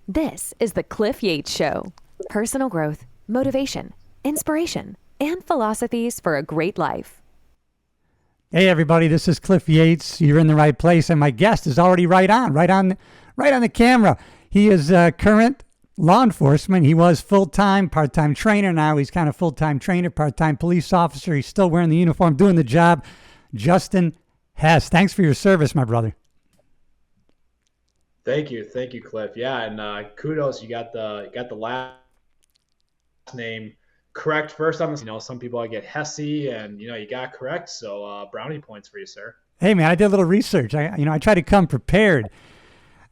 This is the Cliff Yates Show. Personal growth, motivation, inspiration, and philosophies for a great life. Hey everybody, this is Cliff Yates. You're in the right place, and my guest is already right on the camera. He is current law enforcement. He was full-time, part-time trainer. Now he's kind of full-time trainer, part-time police officer. He's still wearing the uniform, doing the job. Justin Hesse, thanks for your service, my brother. Thank you, Cliff. Yeah, and kudos. You got the last name correct first. Some people get Hesse, and you got correct. So brownie points for you, sir. Hey man, I did a little research. I try to come prepared.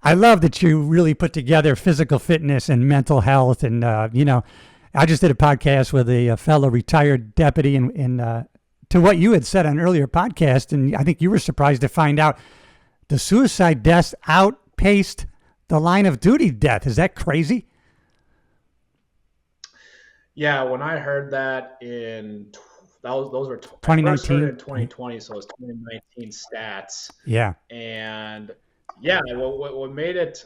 I love that you really put together physical fitness and mental health, and I just did a podcast with a fellow retired deputy, and to what you had said on an earlier podcast, and I think you were surprised to find out the suicide deaths outpaced the line of duty death. Is that crazy? Yeah, when I heard that those were 2019 in 2020, so it was 2019 stats. Yeah, and yeah, what made it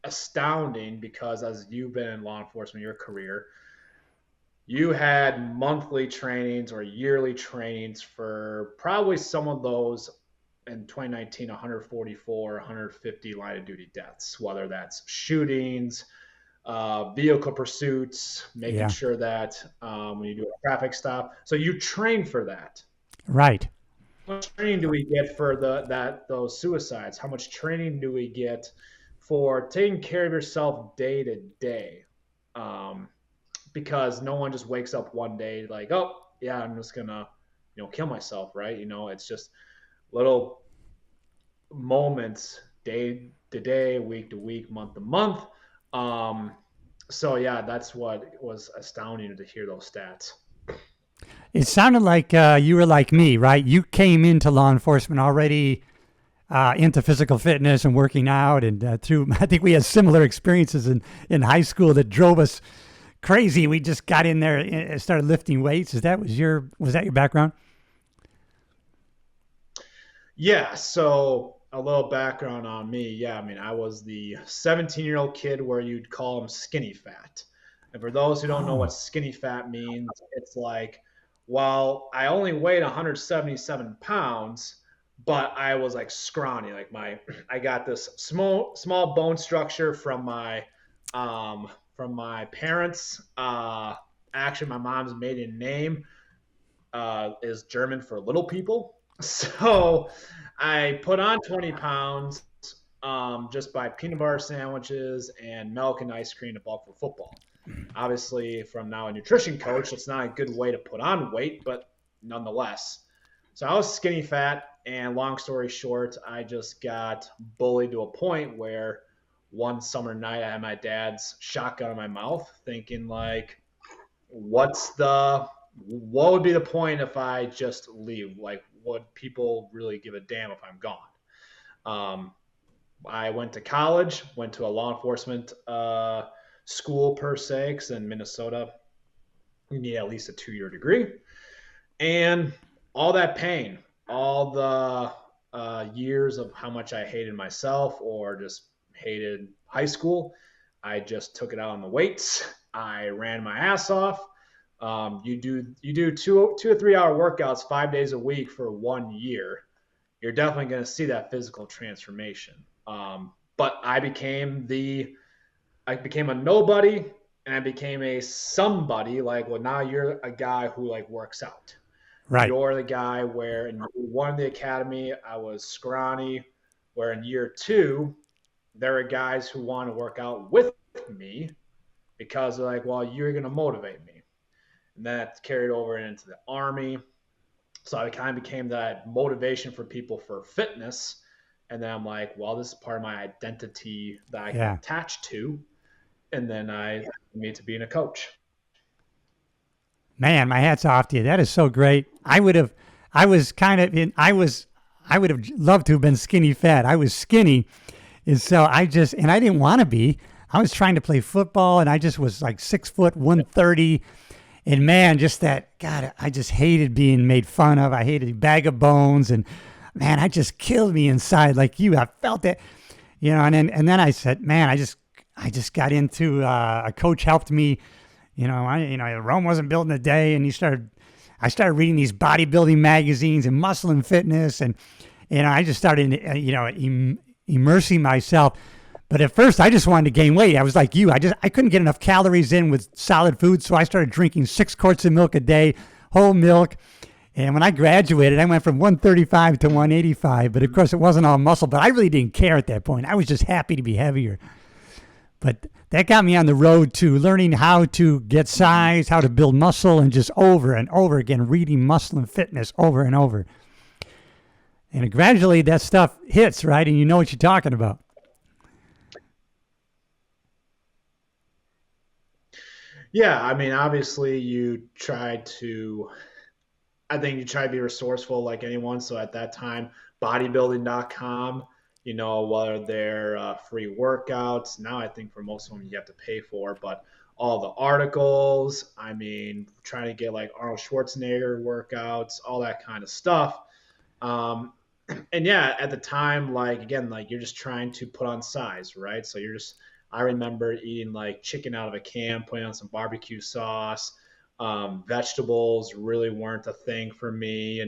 astounding, because as you've been in law enforcement your career, you had monthly trainings or yearly trainings for probably some of those. In 2019, 144, 150 line of duty deaths, whether that's shootings, vehicle pursuits, making sure that when you do a traffic stop. So you train for that. Right. How much training do we get for those suicides? How much training do we get for taking care of yourself day to day? Because no one just wakes up one day like, oh, yeah, I'm just going to kill myself, right? It's just little moments, day to day, week to week, month to month. So yeah, that's what was astounding to hear those stats. It sounded like you were like me, right? You came into law enforcement already into physical fitness and working out, and I think we had similar experiences in high school that drove us crazy. We just got in there and started lifting weights. Was that your background? Yeah, so a little background on me. Yeah, I was the 17-year-old kid where you'd call him skinny fat. And for those who don't know what skinny fat means, it's like, well, I only weighed 177 pounds, but I was like scrawny. Like I got this small bone structure from my parents. Actually, my mom's maiden name is German for little people. So I put on 20 pounds just by peanut butter sandwiches and milk and ice cream to bulk for football. Obviously, from now a nutrition coach, it's not a good way to put on weight, but nonetheless. So I was skinny fat, and long story short, I just got bullied to a point where one summer night I had my dad's shotgun in my mouth, thinking like, what would be the point if I just leave? Like, would people really give a damn if I'm gone? I went to college, went to a law enforcement school per se, because in Minnesota, you need at least a 2-year degree. And all that pain, all the years of how much I hated myself or just hated high school, I just took it out on the weights. I ran my ass off. You do 2 or 3 hour workouts 5 days a week for 1 year, you're definitely going to see that physical transformation. But I became a nobody, and I became a somebody. Like, well, now you're a guy who works out. Right. You're the guy where in year 1 of the academy, I was scrawny, where in year 2, there are guys who want to work out with me because they're like, well, you're going to motivate me. And that carried over into the Army. So I kind of became that motivation for people for fitness. And then I'm like, well, this is part of my identity that I can attach to. And then I made to being a coach. Man, my hat's off to you. That is so great. I would have loved to have been skinny fat. I was skinny. And so I didn't want to be. I was trying to play football, and I just was like 6 foot, 130. And man, I just hated being made fun of. I hated a bag of bones, and man, I just killed me inside like you. I felt it, and then I said, man, I just I just got into, a coach helped me, Rome wasn't built in a day. And I started reading these bodybuilding magazines and muscle and fitness. And, I just started, immersing myself. But at first, I just wanted to gain weight. I was like you. I couldn't get enough calories in with solid food, so I started drinking 6 quarts of milk a day, whole milk. And when I graduated, I went from 135 to 185. But of course, it wasn't all muscle. But I really didn't care at that point. I was just happy to be heavier. But that got me on the road to learning how to get size, how to build muscle, and just over and over again, reading muscle and fitness over and over. And gradually, that stuff hits, right? And you know what you're talking about. Yeah, I mean, obviously, I think you try to be resourceful like anyone. So at that time, bodybuilding.com, whether they're free workouts. Now I think for most of them you have to pay for, but all the articles, I mean, trying to get like Arnold Schwarzenegger workouts, all that kind of stuff. Um, and yeah, at the time, like again, like you're just trying to put on size, right? So I remember eating like chicken out of a can, putting on some barbecue sauce. Vegetables really weren't a thing for me,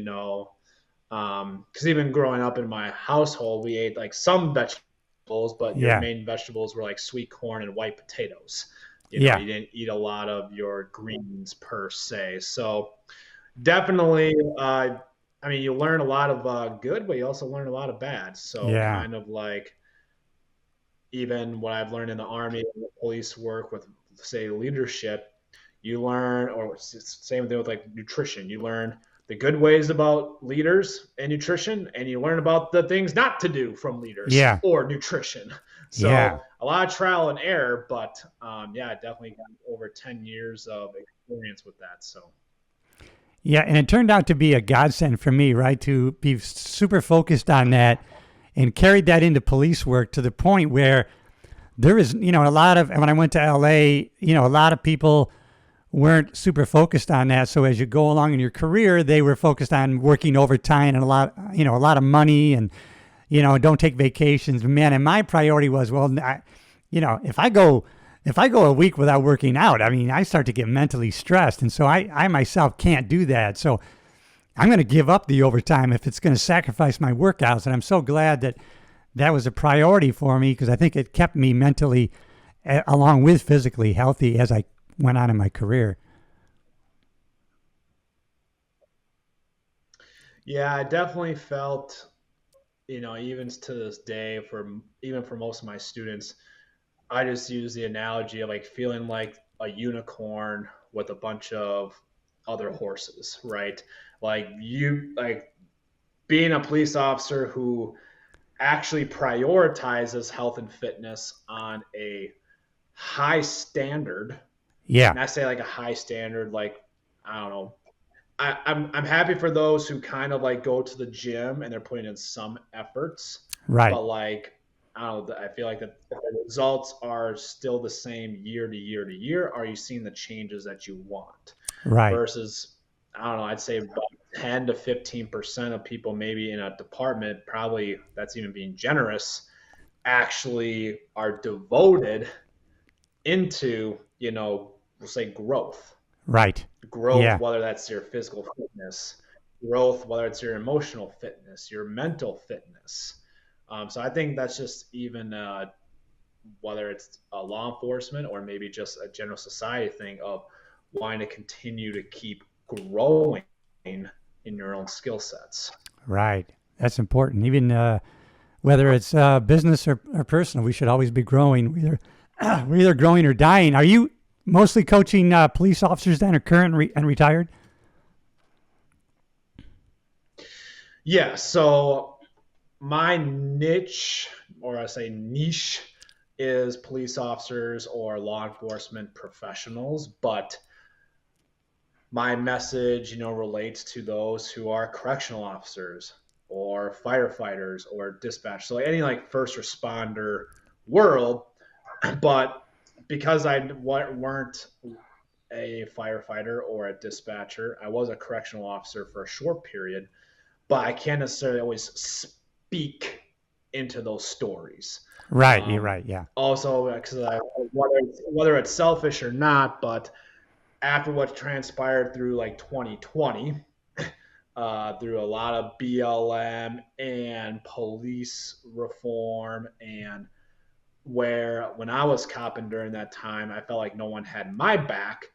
because even growing up in my household, we ate like some vegetables, but your Yeah. main vegetables were like sweet corn and white potatoes. Yeah. You didn't eat a lot of your greens per se. So definitely, I mean, you learn a lot of good, but you also learn a lot of bad. So Yeah. kind of like even what I've learned in the army and the police work with, say, leadership, you learn, or same thing with like nutrition. You learn the good ways about leaders and nutrition, and you learn about the things not to do from leaders Yeah. or nutrition. Yeah. So a lot of trial and error, but yeah, definitely got over 10 years of experience with that. So Yeah. And it turned out to be a godsend for me, right? To be super focused on that and carried that into police work to the point where there is, a lot of, and when I went to LA, a lot of people weren't super focused on that. So as you go along in your career, they were focused on working overtime and a lot of money and, don't take vacations, man. And my priority was, well, if I go a week without working out, I mean, I start to get mentally stressed. And so I myself can't do that. So I'm going to give up the overtime if it's going to sacrifice my workouts. And I'm so glad that that was a priority for me because I think it kept me mentally, along with physically healthy as I went on in my career. yeah, I definitely felt, even to this day, even for most of my students, I just use the analogy of like feeling like a unicorn with a bunch of other horses, right? Like being a police officer who actually prioritizes health and fitness on a high standard. Yeah. And I say like a high standard, like I don't know. I'm happy for those who kind of like go to the gym and they're putting in some efforts, Right. but like I don't know. I feel like the results are still the same year to year to year. Are you seeing the changes that you want? Right. Versus, I don't know. I'd say about 10 to 15% of people, maybe in a department, probably that's even being generous, actually are devoted into we'll say Right. growth, Yeah. whether that's your physical fitness, growth, whether it's your emotional fitness, your mental fitness. So I think that's just even whether it's a law enforcement or maybe just a general society thing of wanting to continue to keep growing in your own skill sets. Right. That's important. Even whether it's business or personal, we should always be growing. We're either growing or dying. Are you mostly coaching police officers then, or current and retired? Yeah. So my niche, or I say niche, is police officers or law enforcement professionals, but my message, relates to those who are correctional officers or firefighters or dispatch. So any like first responder world, but because I weren't a firefighter or a dispatcher, I was a correctional officer for a short period, but I can't necessarily always speak into those stories. Right. You're right. Yeah. Also, because whether it's selfish or not, but after what transpired through like 2020, through a lot of BLM and police reform, and where when I was copping during that time, I felt like no one had my back.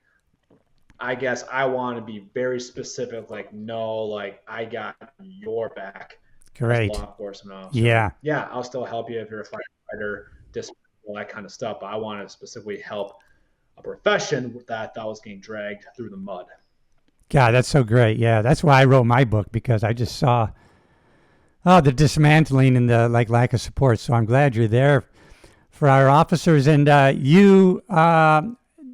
I guess I want to be very specific, like, no, like, I got your back as a Great. law enforcement officer. Yeah. Yeah, I'll still help you if you're a firefighter, dispatcher, all that kind of stuff, but I want to specifically help a profession that was getting dragged through the mud. God, that's so great. Yeah, that's why I wrote my book, because I just saw the dismantling and the like lack of support. So I'm glad you're there for our officers. And you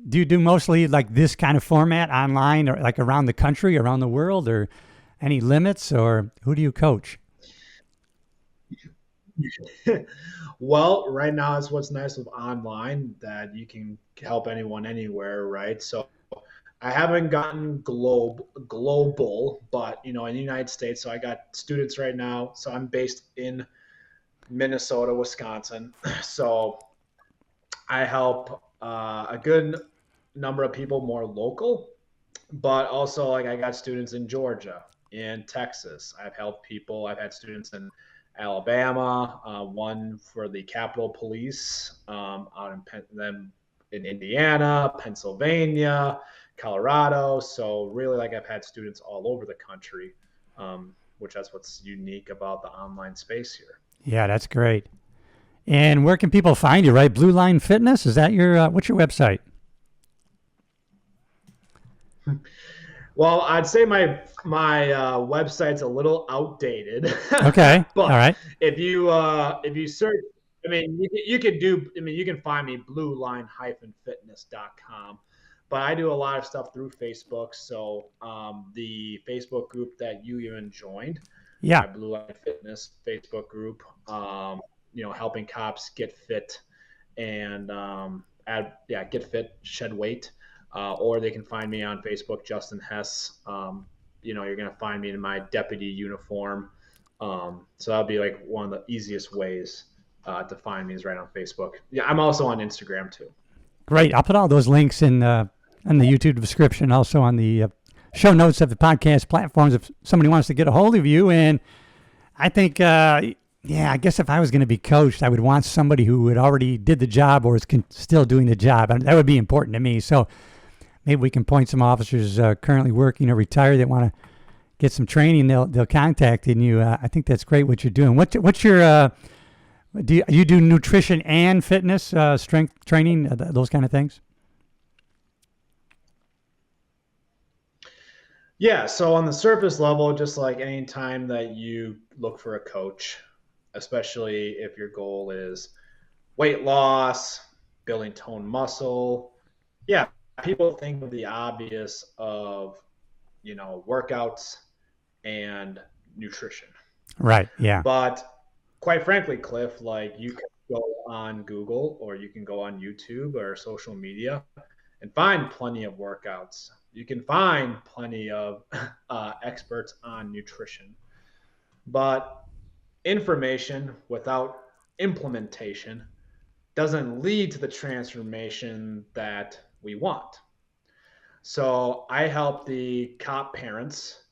do you do mostly like this kind of format online, or like around the country, around the world, or any limits, or who do you coach? Well, right now is what's nice with online, that you can help anyone anywhere, right? So I haven't gotten global, but in the United States. So I got students right now. So I'm based in Minnesota, Wisconsin. So I help a good number of people more local, but also like I got students in Georgia, in Texas. I've helped people. I've had students in Alabama, one for the Capitol Police, out then in Indiana, Pennsylvania, Colorado. So really, like I've had students all over the country, which that's what's unique about the online space here. Yeah, that's great. And where can people find you? Right, Blue Line Fitness. Is that your what's your website? Well, I'd say my website's a little outdated, Okay, all but right. if you search, I mean, you could do. I mean, you can find me blueline-fitness.com, but I do a lot of stuff through Facebook. So the Facebook group that you even joined, Yeah, my Blue Line Fitness Facebook group, helping cops get fit and get fit, shed weight, or they can find me on Facebook, Justin Hess. You're going to find me in my deputy uniform. So that'll be like one of the easiest ways to find me is right on Facebook. Yeah, I'm also on Instagram too. great. I'll put all those links in the YouTube description, also on the show notes of the podcast platforms if somebody wants to get a hold of you. And I think, yeah, I guess if I was going to be coached, I would want somebody who had already did the job or is still doing the job. And that would be important to me. So maybe we can point some officers currently working or retired that want to get some training. They'll contact you. I think that's great what you're doing. What's your do you do nutrition and fitness, strength training, those kind of things? Yeah, so on the surface level, just like any time that you look for a coach, especially if your goal is weight loss, building tone muscle, yeah, people think of the obvious of, workouts and nutrition. Right. Yeah. But quite frankly, Cliff, like you can go on Google or you can go on YouTube or social media and find plenty of workouts. You can find plenty of experts on nutrition. But information without implementation doesn't lead to the transformation that we want. So I help the cop parents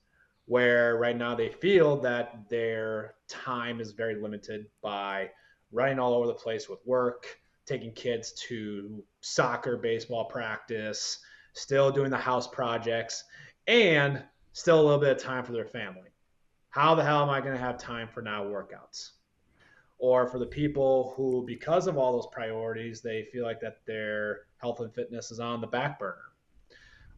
where right now they feel that their time is very limited by running all over the place with work, taking kids to soccer, baseball practice, still doing the house projects, and still a little bit of time for their family. How the hell am I going to have time for now workouts? Or for the people who, because of all those priorities, they feel like that their health and fitness is on the back burner,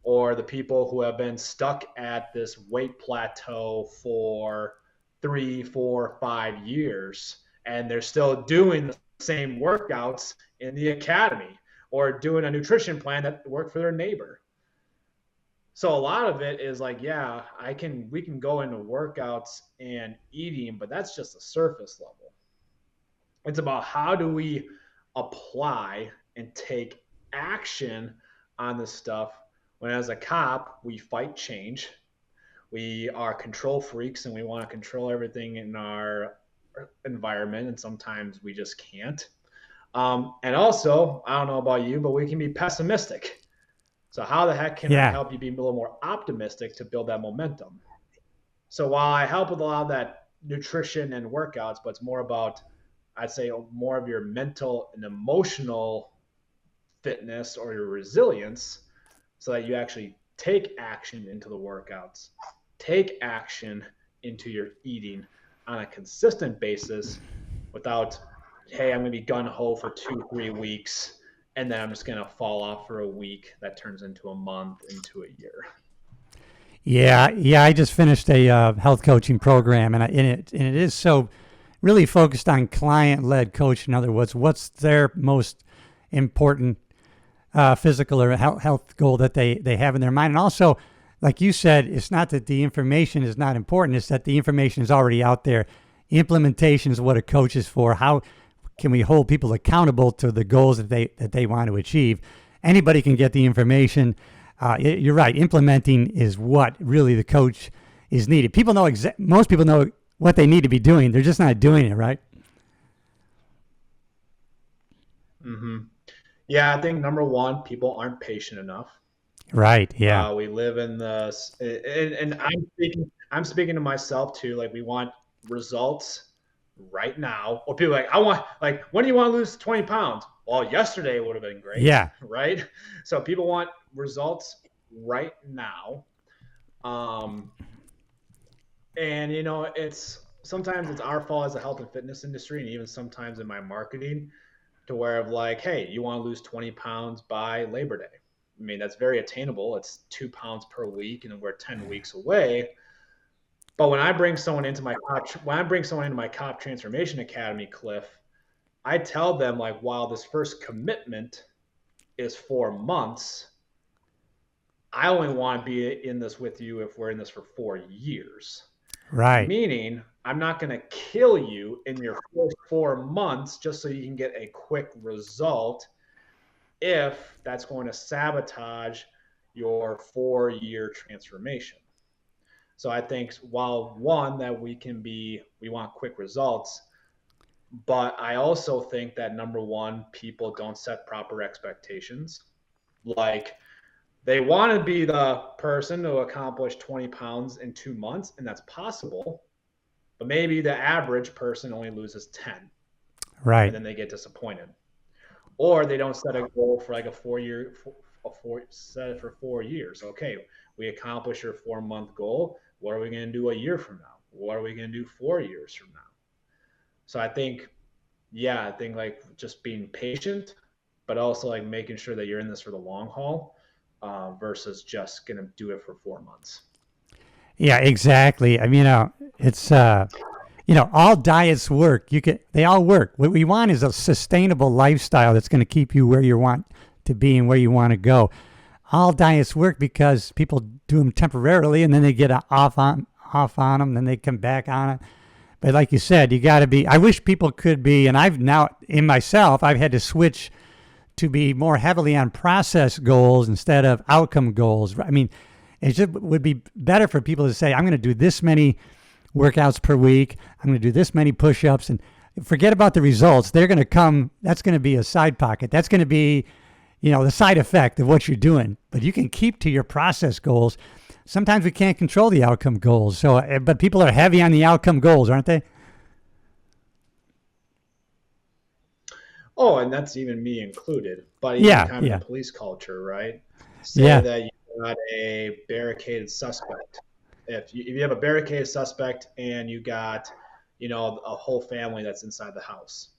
or the people who have been stuck at this weight plateau for 3, 4, 5 years and they're still doing the same workouts in the academy or doing a nutrition plan that worked for their neighbor. So a lot of it is like, yeah, we can go into workouts and eating, but that's just the surface level. It's about how do we apply and take action on this stuff when, as a cop, we fight change. We are control freaks and we want to control everything in our environment, and sometimes we just can't. And also, I don't know about you, but we can be pessimistic. So how the heck can I Yeah. help you be a little more optimistic to build that momentum? So while I help with a lot of that nutrition and workouts, but it's more about, I'd say, more of your mental and emotional fitness or your resilience, so that you actually take action into the workouts, take action into your eating on a consistent basis without, hey, I'm going to be gun ho for 2, 3 weeks, and then I'm just going to fall off for a week. That turns into a month, into a year. Yeah. I just finished a health coaching program, and it is so really focused on client-led coach. In other words, what's their most important physical or health goal that they have in their mind, and also, like you said, it's not that the information is not important; it's that the information is already out there. Implementation is what a coach is for. How can we hold people accountable to the goals that they want to achieve? Anybody can get the information. You're right. Implementing is what really the coach is needed. People know most people know what they need to be doing. They're just not doing it, right? Mm-hmm. Yeah, I think number one, people aren't patient enough. Right. Yeah. We live in this, and I'm speaking to myself too. Like we want results right now, or people are like, I want, like, when do you want to lose 20 pounds? Well, yesterday would have been great, Yeah. right? So people want results right now. Um, and it's sometimes it's our fault as a health and fitness industry, and even sometimes in my marketing, to where of like, hey, you want to lose 20 pounds by Labor Day. I mean, that's very attainable. It's 2 pounds per week, and we're 10 weeks away. But when I bring someone into my Cop Transformation Academy, Cliff, I tell them, like, while this first commitment is 4 months, I only want to be in this with you if we're in this for 4 years. Right. Meaning, I'm not going to kill you in your first 4 months just so you can get a quick result, if that's going to sabotage your 4-year transformation. So I think, while one, that we want quick results, but I also think that number one, people don't set proper expectations. Like, they want to be the person to accomplish 20 pounds in 2 months, and that's possible, but maybe the average person only loses 10, and Right. then they get disappointed. Or they don't set a goal for like set it for 4 years. Okay, we accomplish your 4 month goal. What are we going to do a year from now? What are we going to do 4 years from now? So I think, yeah, I think like just being patient, but also like making sure that you're in this for the long haul, versus just going to do it for 4 months. Yeah. Exactly. I mean, it's all diets work. They all work. What we want is a sustainable lifestyle that's going to keep you where you want to be and where you want to go. All diets work because people do them temporarily and then they get off on them, then they come back on it. But like you said, you got to be. I wish people could be, and I've now in myself, I've had to switch to be more heavily on process goals instead of outcome goals. I mean, it just would be better for people to say, I'm going to do this many workouts per week. I'm going to do this many push-ups, and forget about the results. They're going to come. That's going to be a side pocket. That's going to be, the side effect of what you're doing. But you can keep to your process goals. Sometimes we can't control the outcome goals. So, but people are heavy on the outcome goals, aren't they? Oh, and that's even me included. But even Yeah, kind of in yeah, police culture, right? Say yeah, that you got a barricaded suspect. If you have a barricaded suspect and you got, a whole family that's inside the house,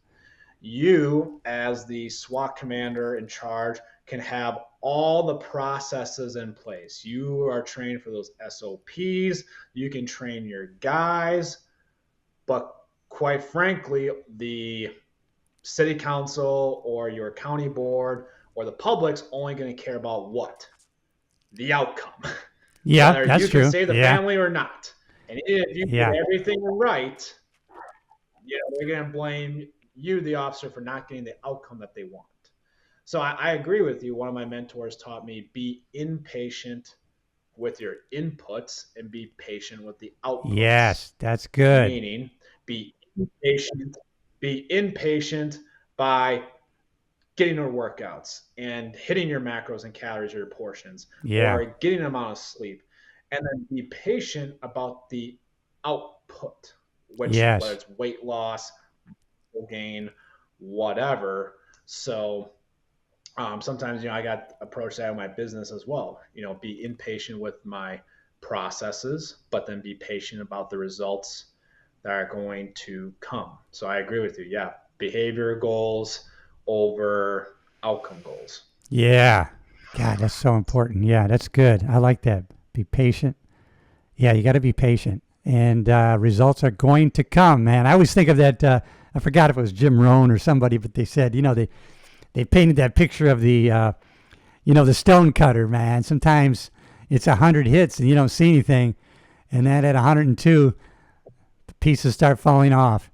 you, as the SWAT commander in charge, can have all the processes in place. You are trained for those SOPs. You can train your guys, but quite frankly, the city council or your county board or the public's only going to care about what? The outcome. yeah. Whether That's you can true. save the Yeah, family or not. And if you did yeah, everything right, they're going to blame you, the officer, for not getting the outcome that they want. So I agree with you. One of my mentors taught me, be impatient with your inputs and be patient with the outputs. yes. That's good. Meaning, be impatient, be impatient by getting your workouts and hitting your macros and calories or your portions Yeah. or getting an amount of sleep. And then be patient about the output, which whether Yes. it's weight loss, gain, whatever. So sometimes, I got approached that in my business as well. Be impatient with my processes, but then be patient about the results that are going to come. So I agree with you. Yeah, behavior goals over outcome goals. Yeah. God, that's so important. Yeah, that's good. I like that. Be patient. Yeah, you got to be patient. And results are going to come, man. I always think of that. I forgot if it was Jim Rohn or somebody, but they said, they painted that picture of the stone cutter, man. Sometimes it's 100 hits and you don't see anything. And then at 102, the pieces start falling off.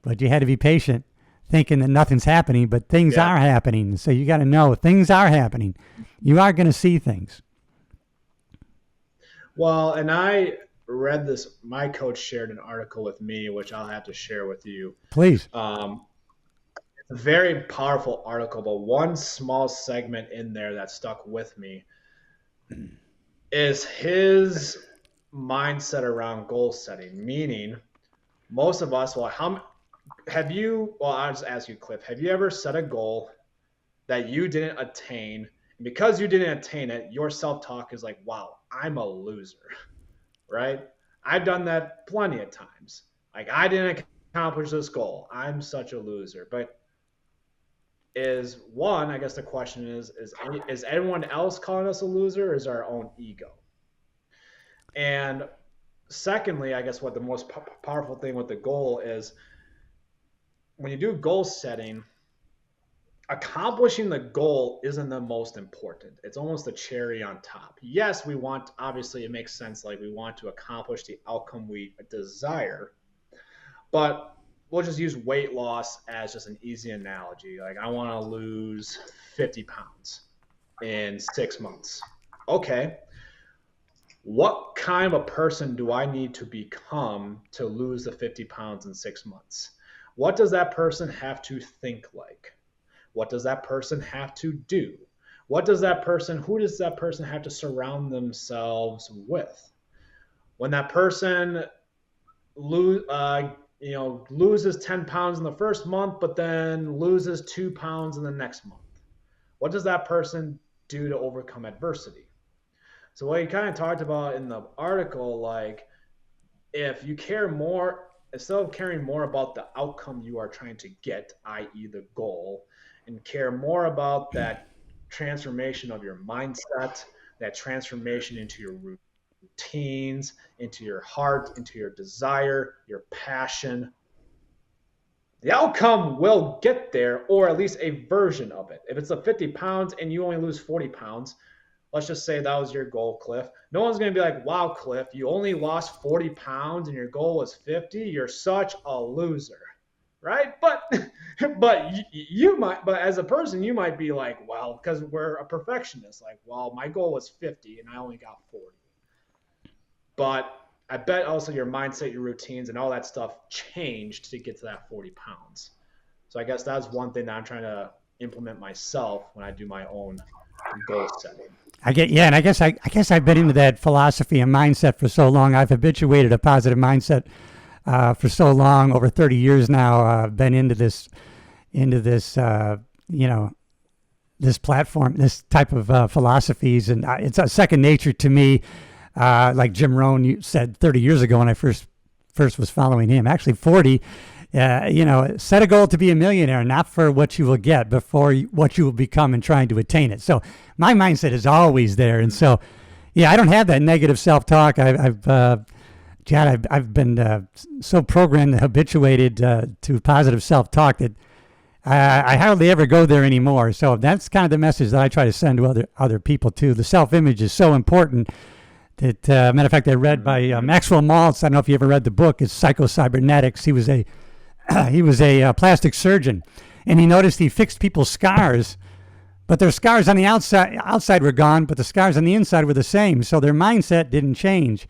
But you had to be patient, thinking that nothing's happening, but things Yeah. are happening. So you got to know things are happening. You are going to see things. Well, and I read this. My coach shared an article with me, which I'll have to share with you. Please. It's a very powerful article, but one small segment in there that stuck with me is his mindset around goal setting. Meaning, most of us, well, how have you? Well, I'll just ask you, Cliff. Have you ever set a goal that you didn't attain? And because you didn't attain it, your self talk is like, "Wow, I'm a loser." Right? I've done that plenty of times. Like, I didn't accomplish this goal. I'm such a loser. But I guess the question is anyone else calling us a loser, or is our own ego? And secondly, I guess what the most powerful thing with the goal is, when you do goal setting, accomplishing the goal isn't the most important. It's almost the cherry on top. Yes, obviously, it makes sense. Like, we want to accomplish the outcome we desire, but we'll just use weight loss as just an easy analogy. Like, I want to lose 50 pounds in 6 months. Okay. What kind of a person do I need to become to lose the 50 pounds in 6 months? What does that person have to think like? What does that person have to do? Who does that person have to surround themselves with? When that person loses 10 pounds in the first month, but then loses 2 pounds in the next month, what does that person do to overcome adversity? So what you kind of talked about in the article, like, if you care more, instead of caring more about the outcome you are trying to get, i.e. the goal, and care more about that transformation of your mindset, that transformation into your routines, into your heart, into your desire, your passion, the outcome will get there, or at least a version of it. If it's a 50 pounds and you only lose 40 pounds, let's just say that was your goal, Cliff. No one's going to be like, "Wow, Cliff, you only lost 40 pounds and your goal was 50. You're such a loser." Right? But as a person, you might be like, "Well," because we're a perfectionist, like, "Well, my goal was 50 and I only got 40." But I bet also your mindset, your routines, and all that stuff changed to get to that 40 pounds. So I guess that's one thing that I'm trying to implement myself when I do my own goal setting. And I guess I've been into that philosophy and mindset for so long. I've habituated a positive mindset for so long, over 30 years now. I've been into this, this platform, this type of philosophies, and it's a second nature to me. Like Jim Rohn said 30 years ago when I first was following him, actually 40. Set a goal to be a millionaire, not for what you will get, but for what you will become and trying to attain it. So my mindset is always there. And so, yeah, I don't have that negative self-talk. I've been so programmed and habituated to positive self-talk that I hardly ever go there anymore. So that's kind of the message that I try to send to other people too. The self-image is so important. That matter of fact, I read by Maxwell Maltz. I don't know if you ever read the book. It's Psycho-Cybernetics. He was a plastic surgeon, and he noticed he fixed people's scars, but their scars on the outside were gone, but the scars on the inside were the same. So their mindset didn't change,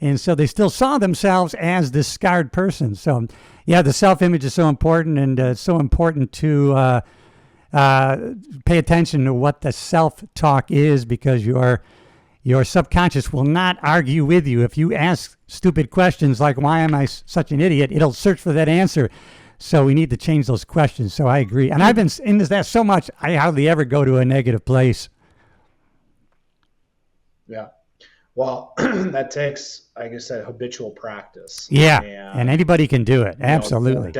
And so they still saw themselves as this scarred person. So, yeah, the self-image is so important, and it's so important to pay attention to what the self-talk is, because your subconscious will not argue with you. If you ask stupid questions like, why am I such an idiot? It'll search for that answer. So we need to change those questions. So I agree. And I've been in that so much, I hardly ever go to a negative place. Yeah. Well, that takes, like I said, habitual practice. Yeah. And anybody can do it. Absolutely.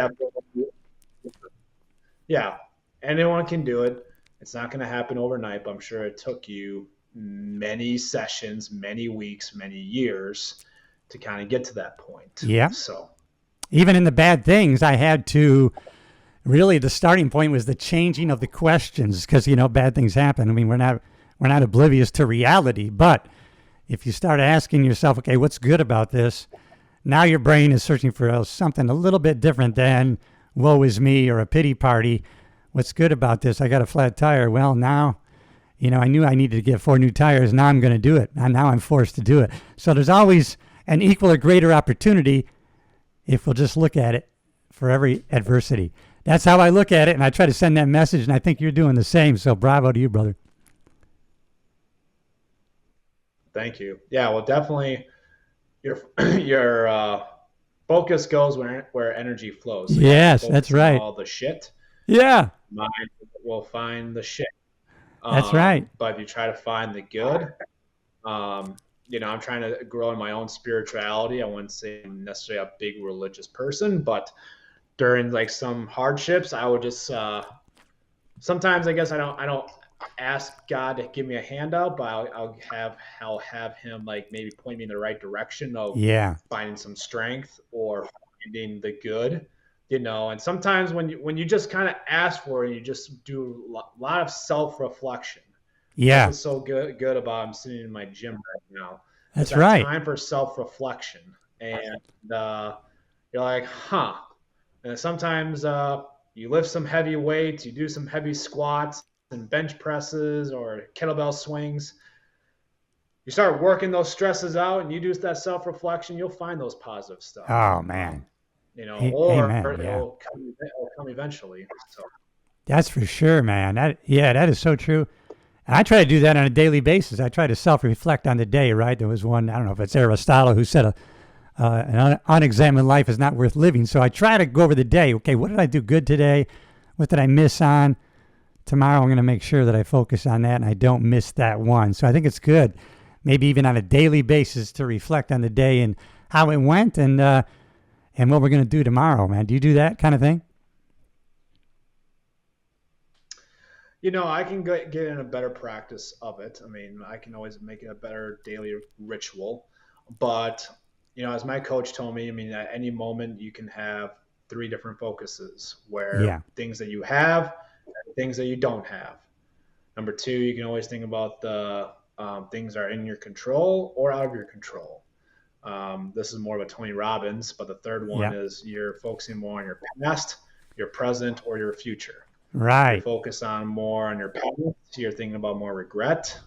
Yeah. Anyone can do it. It's not going to happen overnight, but I'm sure it took you many sessions, many weeks, many years to kind of get to that point. Yeah. So even in the bad things, I had to really, the starting point was the changing of the questions, because, bad things happen. I mean, we're not oblivious to reality, but if you start asking yourself, okay, what's good about this? Now your brain is searching for something a little bit different than woe is me or a pity party. What's good about this? I got a flat tire. Well, now, I knew I needed to get 4 new tires. Now I'm going to do it. And now I'm forced to do it. So there's always an equal or greater opportunity if we'll just look at it for every adversity. That's how I look at it, and I try to send that message, and I think you're doing the same. So bravo to you, brother. Thank you. Yeah, well, definitely your focus goes where energy flows. So yes, that's right. All the shit. Yeah. Mind will find the shit. That's right. But if you try to find the good, I'm trying to grow in my own spirituality. I wouldn't say I'm necessarily a big religious person, but during like some hardships, I would just sometimes I guess I don't ask God to give me a handout, but I'll have him like maybe point me in the right direction of finding some strength or finding the good, and sometimes when you just kind of ask for it, you just do a lot of self-reflection. Yeah. That's so good about I'm sitting in my gym right now. That's right. Time for self-reflection. And you're like, huh. And sometimes you lift some heavy weights, you do some heavy squats and bench presses or kettlebell swings. You start working those stresses out and you do that self-reflection, you'll find those positive stuff. Oh, man. Or it'll come eventually. So. That's for sure, man. That is so true. And I try to do that on a daily basis. I try to self-reflect on the day, right? There was one, I don't know if it's Aristotle, who said an unexamined life is not worth living. So I try to go over the day. Okay, what did I do good today? What did I miss on? Tomorrow I'm going to make sure that I focus on that and I don't miss that one. So I think it's good, maybe even on a daily basis, to reflect on the day and how it went and what we're going to do tomorrow, man. Do you do that kind of thing? I can get in a better practice of it. I mean, I can always make it a better daily ritual. But, as my coach told me, I mean, at any moment you can have 3 different focuses where things that you have and things that you don't have. Number 2, you can always think about the things that are in your control or out of your control. This is more of a Tony Robbins, but the third one is you're focusing more on your past, your present, or your future. Right. You focus more on your past. You're thinking about more regret,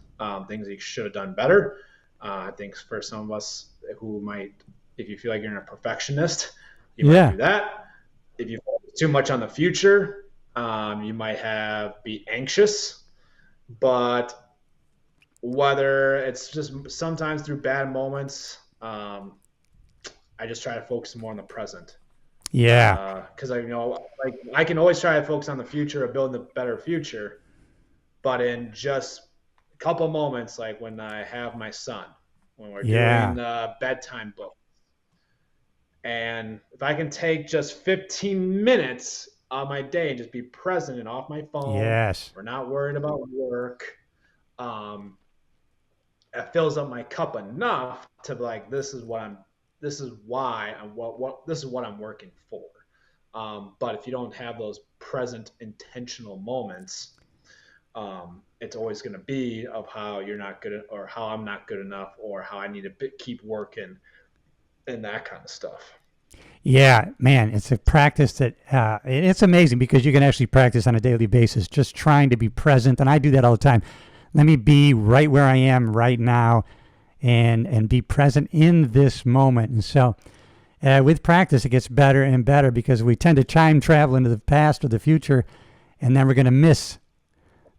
things that you should have done better. I think for some of us who might, if you feel like you're a perfectionist, you might do that. If you focus too much on the future, you might be anxious. But whether it's just sometimes through bad moments, I just try to focus more on the present. Yeah. Because I can always try to focus on the future of building a better future, but in just a couple moments, like when I have my son, when we're doing bedtime books, and if I can take just 15 minutes of my day and just be present and off my phone, we're not worried about work. It fills up my cup enough to be like, this is what I'm working for. But if you don't have those present intentional moments, it's always going to be of how you're not good or how I'm not good enough or how I need to keep working and that kind of stuff. Yeah, man, it's a practice that it's amazing because you can actually practice on a daily basis, just trying to be present. And I do that all the time. Let me be right where I am right now and be present in this moment. And so with practice, it gets better and better because we tend to time travel into the past or the future, and then we're going to miss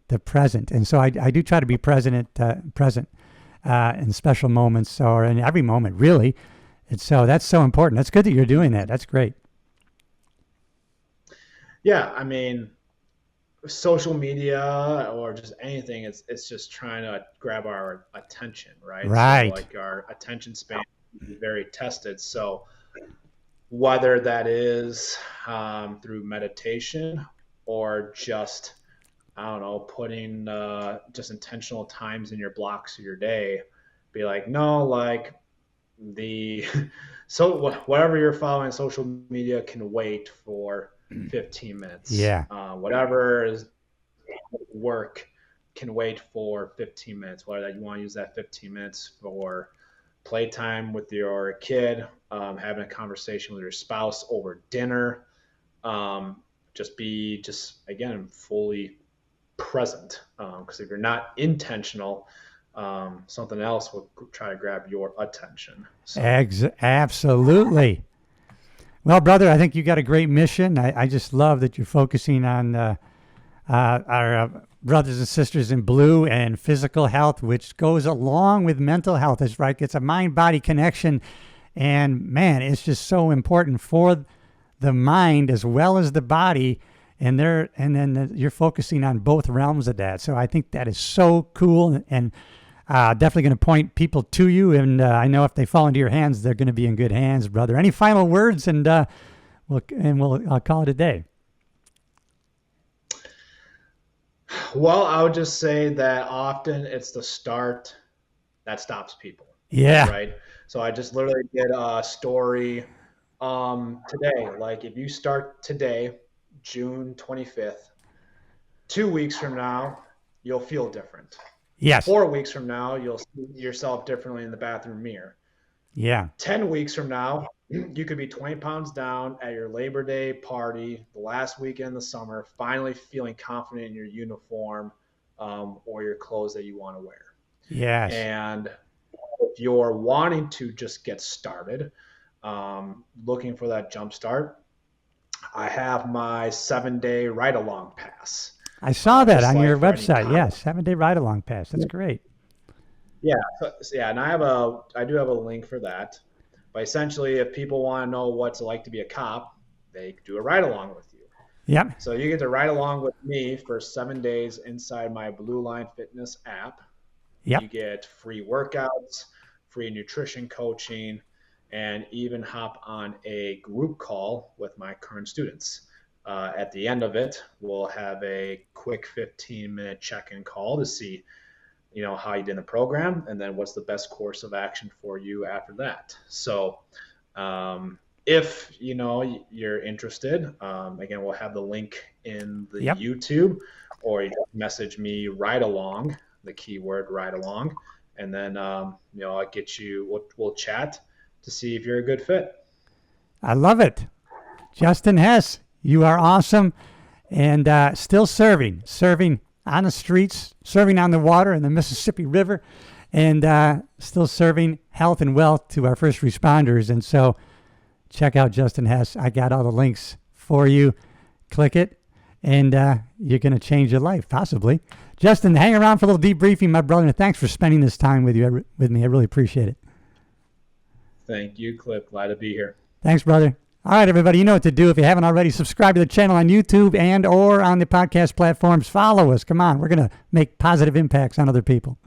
the present. And so I do try to be present in special moments or in every moment, really. And so that's so important. That's good that you're doing that. That's great. Yeah, I mean, social media or just anything, it's just trying to grab our attention, right? Right. So like our attention span is very tested. So whether that is through meditation or just, I don't know, putting just intentional times in your blocks of your day, be like, no, like so whatever you're following social media can wait for 15 minutes. Yeah. Whatever is work can wait for 15 minutes, whether that you want to use that 15 minutes for playtime with your kid, having a conversation with your spouse over dinner, just again, fully present. Because if you're not intentional, something else will try to grab your attention. So. Absolutely. Well, brother, I think you got a great mission. I just love that you're focusing on our brothers and sisters in blue and physical health, which goes along with mental health. It's right. It's a mind-body connection. And man, it's just so important for the mind as well as the body. And then you're focusing on both realms of that. So I think that is so cool and definitely going to point people to you. And I know if they fall into your hands, they're going to be in good hands, brother. Any final words? And we'll call it a day. Well, I would just say that often it's the start that stops people. Yeah. Right. So I just literally did a story today. Like if you start today, June 25th, 2 weeks from now, you'll feel different. Yes. 4 weeks from now, you'll see yourself differently in the bathroom mirror. Yeah. 10 weeks from now, you could be 20 pounds down at your Labor Day party, the last weekend of the summer, finally feeling confident in your uniform or your clothes that you want to wear. Yes. And if you're wanting to just get started, looking for that jump start, I have my 7-day ride-along pass. I saw that on your website. Yes, 7-day ride-along pass. That's great. Yeah, and I do have a link for that. But essentially, if people want to know what it's like to be a cop, they do a ride-along with you. Yep. So you get to ride along with me for 7 days inside my Blue Line Fitness app. Yep. You get free workouts, free nutrition coaching, and even hop on a group call with my current students. At the end of it, we'll have a quick 15-minute check-in call to see, how you did in the program, and then what's the best course of action for you after that. So if, you're interested, again, we'll have the link in the YouTube, or you message me ride along, the keyword ride along, and then, I'll get you, we'll chat to see if you're a good fit. I love it. Justin Hesse, you are awesome. And still serving on the streets, serving on the water in the Mississippi River, and still serving health and wealth to our first responders. And so check out Justin Hesse. I got all the links for you. Click it, and you're going to change your life, possibly. Justin, hang around for a little debriefing, my brother, and thanks for spending this time with me. I really appreciate it. Thank you, Cliff. Glad to be here. Thanks, brother. All right, everybody, you know what to do. If you haven't already, subscribe to the channel on YouTube and or on the podcast platforms. Follow us. Come on, we're going to make positive impacts on other people.